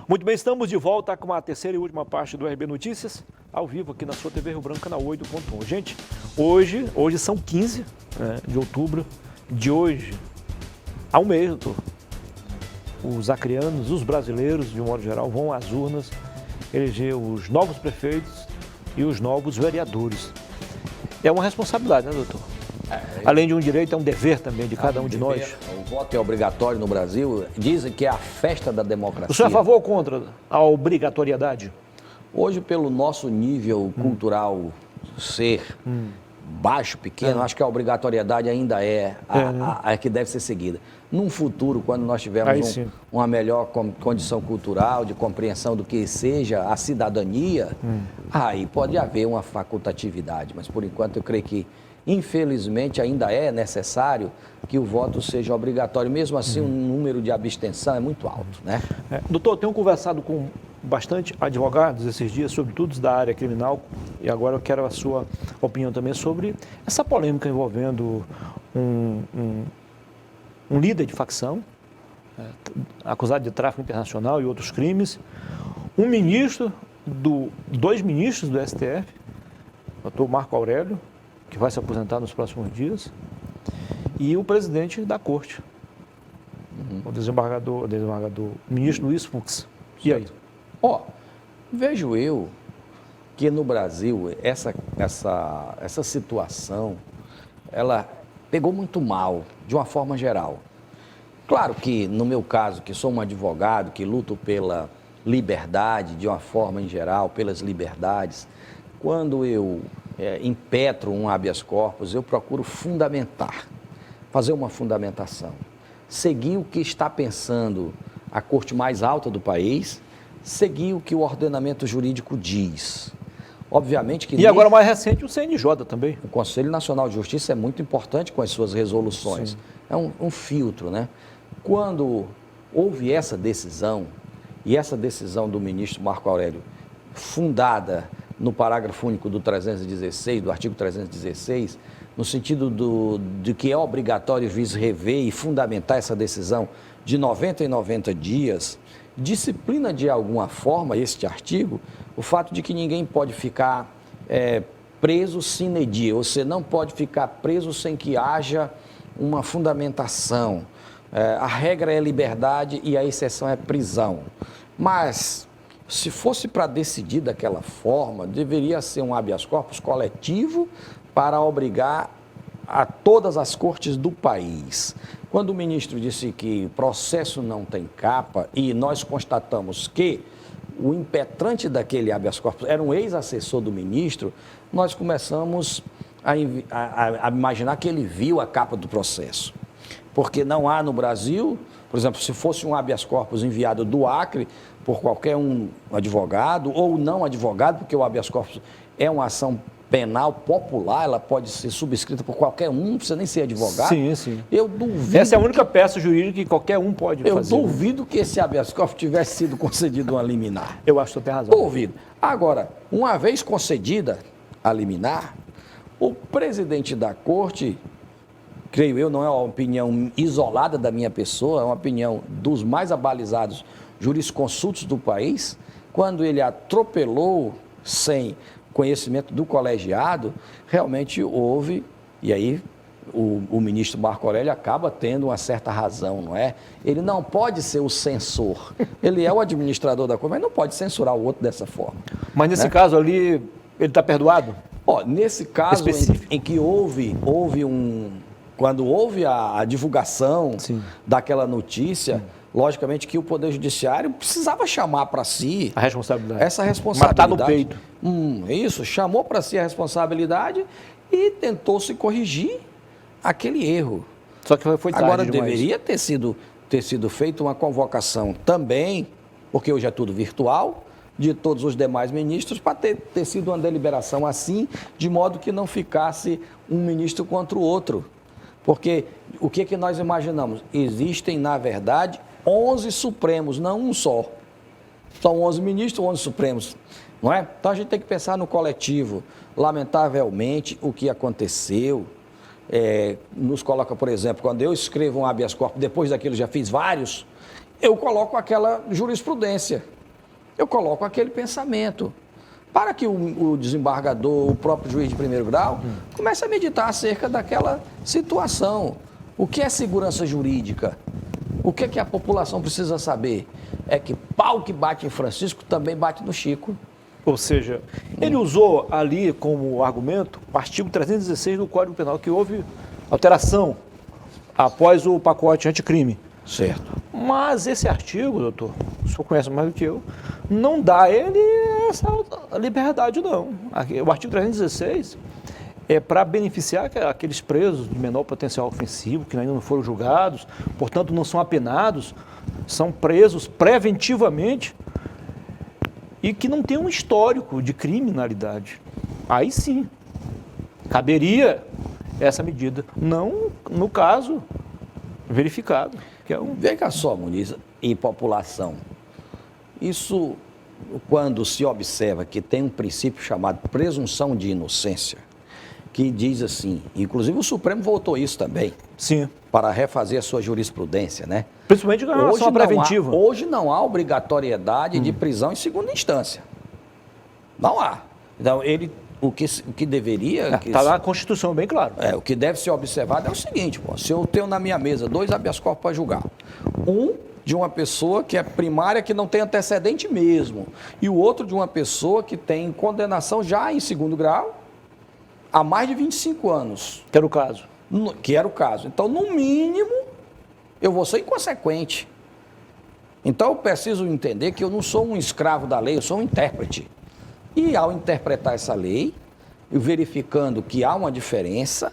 Muito bem, estamos de volta com a terceira e última parte do RB Notícias, ao vivo aqui na sua TV Rio Branco, canal 8.1. Gente, hoje são 15 de outubro, de hoje a um mês, doutor. Os acreanos, os brasileiros, de um modo geral, vão às urnas eleger os novos prefeitos e os novos vereadores. É uma responsabilidade, né, doutor? Além de um direito, é um dever também de cada um de nós. O voto é obrigatório no Brasil. Dizem que é a festa da democracia. O senhor é a favor ou contra a obrigatoriedade? Hoje, pelo nosso nível cultural ser baixo, pequeno, acho que a obrigatoriedade ainda é a que deve ser seguida. Num futuro, quando nós tivermos uma melhor condição cultural, de compreensão do que seja a cidadania, aí pode haver uma facultatividade. Mas, por enquanto, eu creio que, infelizmente, ainda é necessário que o voto seja obrigatório. Mesmo assim, o número de abstenção é muito alto, né? Doutor, eu tenho conversado com bastante advogados esses dias, sobretudo da área criminal, e agora eu quero a sua opinião também sobre essa polêmica envolvendo um líder de facção, acusado de tráfico internacional e outros crimes, dois ministros do STF, doutor Marco Aurélio, que vai se aposentar nos próximos dias, e o presidente da corte, o desembargador, o ministro Luiz Fux. E aí? Vejo eu que no Brasil essa situação, ela pegou muito mal, de uma forma geral. Claro que, no meu caso, que sou um advogado, que luto pela liberdade, de uma forma em geral, pelas liberdades, quando eu impetro um habeas corpus, eu procuro fundamentar, fazer uma fundamentação, seguir o que está pensando a corte mais alta do país, seguir o que o ordenamento jurídico diz. Obviamente que... E agora, mais recente, o CNJ também. O Conselho Nacional de Justiça é muito importante com as suas resoluções. Sim. É um filtro, né? Quando houve essa decisão, e essa decisão do ministro Marco Aurélio, fundada no parágrafo único do 316, do artigo 316, no sentido de que é obrigatório o juiz rever e fundamentar essa decisão de 90 em 90 dias, disciplina de alguma forma este artigo o fato de que ninguém pode ficar preso sine die, ou seja, não pode ficar preso sem que haja uma fundamentação. A regra é liberdade e a exceção é prisão. Mas, se fosse para decidir daquela forma, deveria ser um habeas corpus coletivo para obrigar a todas as cortes do país. Quando o ministro disse que o processo não tem capa e nós constatamos que o impetrante daquele habeas corpus era um ex-assessor do ministro, nós começamos a imaginar que ele viu a capa do processo. Porque não há no Brasil, por exemplo, se fosse um habeas corpus enviado do Acre por qualquer um advogado ou não advogado, porque o habeas corpus é uma ação penal popular, ela pode ser subscrita por qualquer um, não precisa nem ser advogado. Sim, sim. Eu duvido. Essa é a única peça jurídica que qualquer um pode fazer. Eu duvido que esse habeas corpus tivesse sido concedido uma liminar. Eu acho que você tem razão. Duvido. Agora, uma vez concedida a liminar, o presidente da corte, creio eu, não é uma opinião isolada da minha pessoa, é uma opinião dos mais abalizados jurisconsultos do país, quando ele atropelou sem conhecimento do colegiado, realmente houve, e aí o ministro Marco Aurélio acaba tendo uma certa razão, não é? Ele não pode ser o censor, ele é o administrador da coisa, mas não pode censurar o outro dessa forma. Mas nesse caso ali, ele está perdoado? Nesse caso em que quando houve a divulgação daquela notícia, logicamente que o Poder Judiciário precisava chamar para si a responsabilidade. Essa responsabilidade. Matar no peito. Isso, chamou para si a responsabilidade e tentou se corrigir aquele erro. Só que foi tarde Agora, demais. deveria ter sido feita uma convocação também, porque hoje é tudo virtual, de todos os demais ministros, para ter sido uma deliberação assim, de modo que não ficasse um ministro contra o outro. Porque o que nós imaginamos? Existem, na verdade, 11 Supremos, não um só. São 11 ministros, 11 Supremos, não é? Então a gente tem que pensar no coletivo. Lamentavelmente, o que aconteceu nos coloca, por exemplo, quando eu escrevo um habeas corpus, depois daquilo já fiz vários, eu coloco aquela jurisprudência. eu coloco aquele pensamento. Para que o desembargador, o próprio juiz de primeiro grau, comece a meditar acerca daquela situação. O que é segurança jurídica? O que é que a população precisa saber? É que pau que bate em Francisco também bate no Chico. Ou seja, ele usou ali como argumento o artigo 316 do Código Penal, que houve alteração após o pacote anticrime. Certo. Mas esse artigo, doutor, o senhor conhece mais do que eu, não dá a ele essa liberdade, não. O artigo 316 é para beneficiar aqueles presos de menor potencial ofensivo, que ainda não foram julgados, portanto não são apenados, são presos preventivamente e que não tem um histórico de criminalidade. Aí sim, caberia essa medida, não no caso verificado. Veja só, Muniz, e população, isso, quando se observa que tem um princípio chamado presunção de inocência, que diz assim, inclusive o Supremo votou isso também, sim, para refazer a sua jurisprudência, né? Principalmente com relação à preventiva. Hoje não há obrigatoriedade de prisão em segunda instância. Não há. Então, o que deveria... Está lá a Constituição, bem claro. O que deve ser observado é o seguinte, pô, se eu tenho na minha mesa 2 habeas corpus para julgar, um de uma pessoa que é primária, que não tem antecedente mesmo, e o outro de uma pessoa que tem condenação já em segundo grau há mais de 25 anos. Que era o caso. Que era o caso. Então, no mínimo, eu vou ser inconsequente. Então, eu preciso entender que eu não sou um escravo da lei, eu sou um intérprete. E ao interpretar essa lei, verificando que há uma diferença,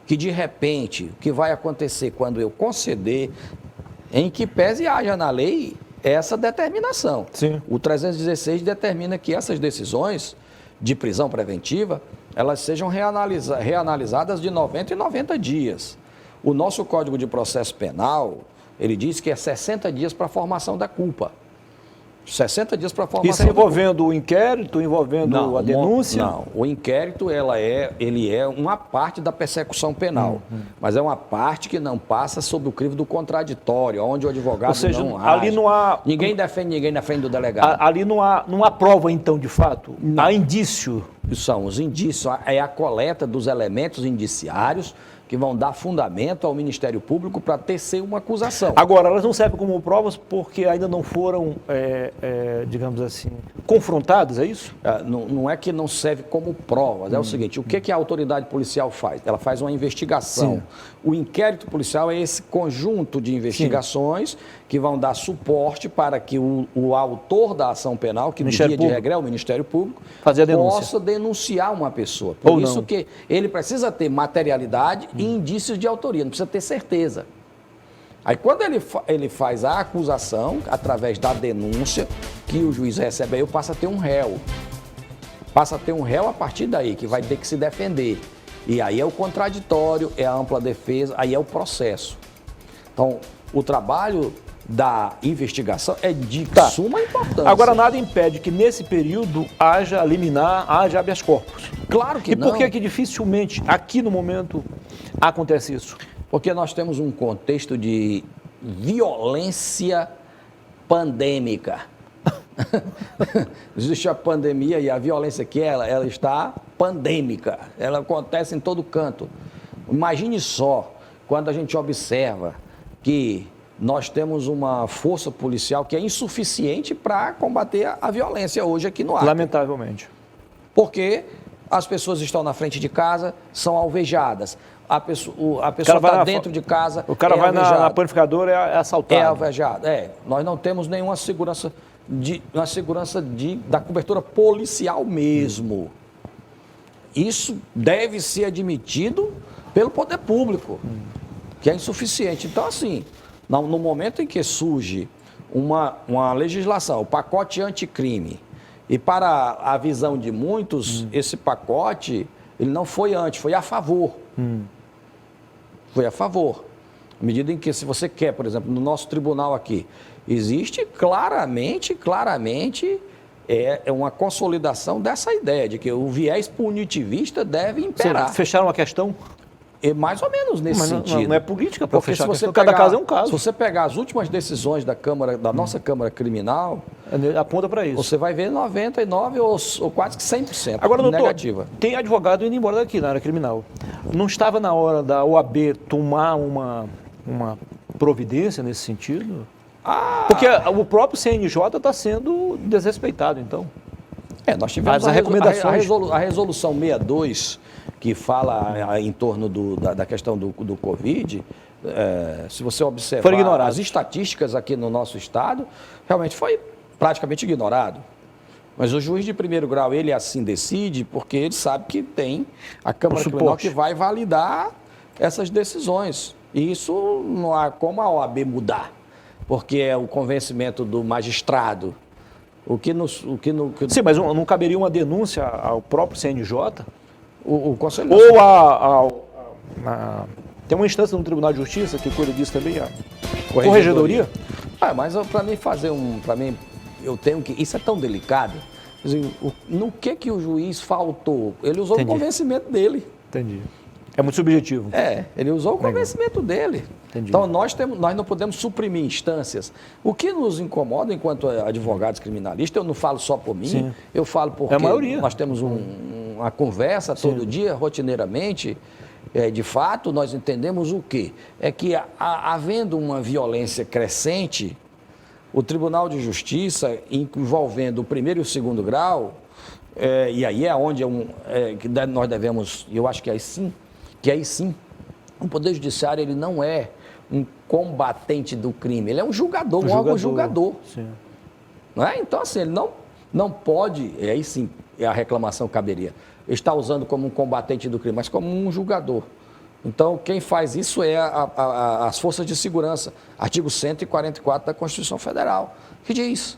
que de repente, o que vai acontecer quando eu conceder, em que pese haja na lei essa determinação. Sim. O 316 determina que essas decisões de prisão preventiva, elas sejam reanalisadas de 90 em 90 dias. O nosso Código de Processo Penal, ele diz que é 60 dias para a formação da culpa. 60 dias para a formação. Isso envolvendo o inquérito, envolvendo a denúncia? Não, o inquérito ele é uma parte da persecução penal, mas é uma parte que não passa sob o crivo do contraditório, onde o advogado. Ou seja, não ali age. não há... Ninguém defende ninguém na frente do delegado. Ali não há prova, então, de fato? Não. Há indício? São os indícios, é a coleta dos elementos indiciários que vão dar fundamento ao Ministério Público para tecer uma acusação. Agora, elas não servem como provas porque ainda não foram, digamos assim, confrontadas, é isso? Não é que não serve como provas, é o seguinte, o que a autoridade policial faz? Ela faz uma investigação. Sim. O inquérito policial é esse conjunto de investigações Sim. que vão dar suporte para que o autor da ação penal, que no dia de regra é o Ministério Público, possa denunciar uma pessoa. Por isso que ele precisa ter materialidade e indícios de autoria, não precisa ter certeza. Aí quando ele faz a acusação, através da denúncia que o juiz recebe, aí eu passo a ter um réu. Passa a ter um réu a partir daí, que vai ter que se defender. E aí é o contraditório, é a ampla defesa, aí é o processo. Então, o trabalho da investigação é de suma importância. Agora, nada impede que nesse período haja liminar, haja habeas corpus. Claro que não. E por que dificilmente, aqui no momento, acontece isso? Porque nós temos um contexto de violência pandêmica. Existe a pandemia e a violência aqui, ela está pandêmica. Ela acontece em todo canto. Imagine só, quando a gente observa que nós temos uma força policial que é insuficiente para combater a violência hoje aqui no Acre. Lamentavelmente. Porque as pessoas estão na frente de casa, são alvejadas. A pessoa está dentro de casa, o cara vai na panificadora, é assaltado. É alvejado. Nós não temos nenhuma segurança da cobertura policial mesmo. Isso deve ser admitido pelo poder público, que é insuficiente. Então, assim, no momento em que surge uma legislação, o pacote anticrime, e para a visão de muitos, esse pacote, ele não foi anti, foi a favor. Foi a favor. À medida em que, se você quer, por exemplo, no nosso tribunal aqui, existe claramente uma consolidação dessa ideia de que o viés punitivista deve imperar. Fecharam a questão? Mais ou menos nesse sentido. Não é política para fechar a questão, cada caso é um caso. Se você pegar as últimas decisões da nossa Câmara Criminal, Aponta para isso. Você vai ver 99% ou quase que 100% Agora, doutor, negativa. tem advogado indo embora daqui na área criminal. Não estava na hora da OAB tomar uma providência nesse sentido? Porque o próprio CNJ está sendo desrespeitado, então. Nós tivemos As recomendações. a resolução 62, que fala em torno da questão do Covid. Se você observar as estatísticas aqui no nosso estado, realmente foi praticamente ignorado. Mas o juiz de primeiro grau, ele assim decide, porque ele sabe que tem a Câmara Criminal que vai validar essas decisões. E isso não há como a OAB mudar, porque é o convencimento do magistrado. Sim, mas não caberia uma denúncia ao próprio CNJ? O Conselho Ou tem uma instância no Tribunal de Justiça que cuida disso também, a Corregedoria? Mas para mim eu tenho que... Isso é tão delicado. No que o juiz faltou? Ele usou o convencimento dele. Entendi. É muito subjetivo. Ele usou o convencimento dele. Entendi. Então, nós não podemos suprimir instâncias. O que nos incomoda enquanto advogados criminalistas, eu não falo só por mim, Sim. eu falo porque a maioria. Nós temos uma conversa todo dia, rotineiramente. De fato, nós entendemos o quê? É que, havendo uma violência crescente, o Tribunal de Justiça, envolvendo o primeiro e o segundo grau, e aí é onde que nós devemos, eu acho que aí sim, o Poder Judiciário ele não é um combatente do crime, ele é um julgador, um órgão julgador. Sim. Não é? Então, assim, ele não pode, aí sim a reclamação caberia, está usando como um combatente do crime, mas como um julgador. Então, quem faz isso é as forças de segurança, artigo 144 da Constituição Federal, que diz.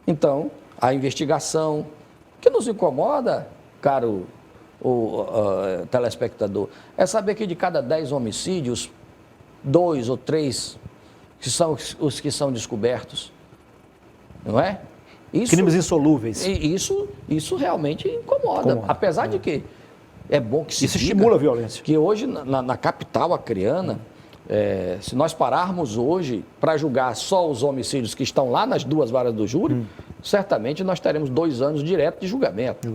Então, a investigação, o que nos incomoda, caro telespectador, é saber que de cada 10 homicídios, 2 ou 3 que são os que são descobertos, não é? Crimes insolúveis. Isso realmente incomoda. Apesar de que é bom que se Isso estimula a violência. Que hoje, na capital acreana, se nós pararmos hoje para julgar só os homicídios que estão lá nas 2 varas do júri, certamente nós teremos 2 anos direto de julgamento.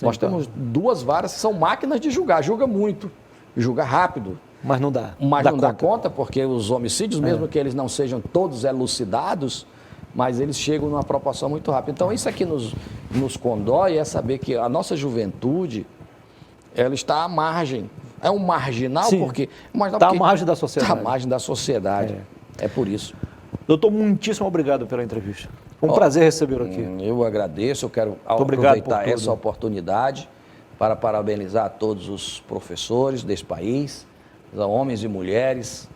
Nós temos 2 varas que são máquinas de julgar. Julga muito, julga rápido. Mas não dá. Mas não dá conta, porque os homicídios, mesmo que eles não sejam todos elucidados, mas eles chegam numa proporção muito rápida. Então, isso aqui nos condói, é saber que a nossa juventude, ela está à margem. É um marginal, porque... Está à margem da sociedade. Está à margem da sociedade. É por isso. Doutor, muitíssimo obrigado pela entrevista. Foi um prazer recebê-lo aqui. Eu agradeço, eu quero aproveitar essa oportunidade para parabenizar a todos os professores desse país, homens e mulheres,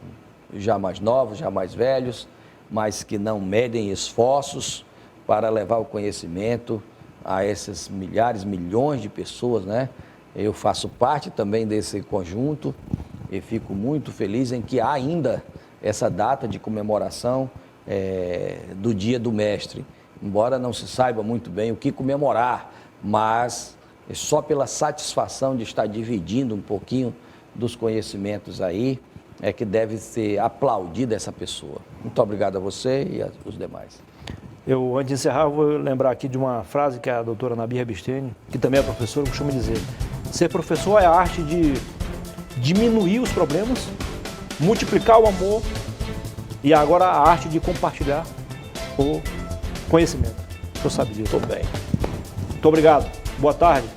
já mais novos, já mais velhos, mas que não medem esforços para levar o conhecimento a esses milhares, milhões de pessoas, né? Eu faço parte também desse conjunto e fico muito feliz em que há ainda essa data de comemoração do Dia do Mestre. Embora não se saiba muito bem o que comemorar, mas só pela satisfação de estar dividindo um pouquinho dos conhecimentos aí, é que deve ser aplaudida essa pessoa. Muito obrigado a você e aos demais. Eu, antes de encerrar, vou lembrar aqui de uma frase que a doutora Nabia Bisteni, que também é professora, costuma dizer: ser professor é a arte de diminuir os problemas, multiplicar o amor e agora a arte de compartilhar o conhecimento. O senhor sabe disso. Muito bem. Muito obrigado. Boa tarde.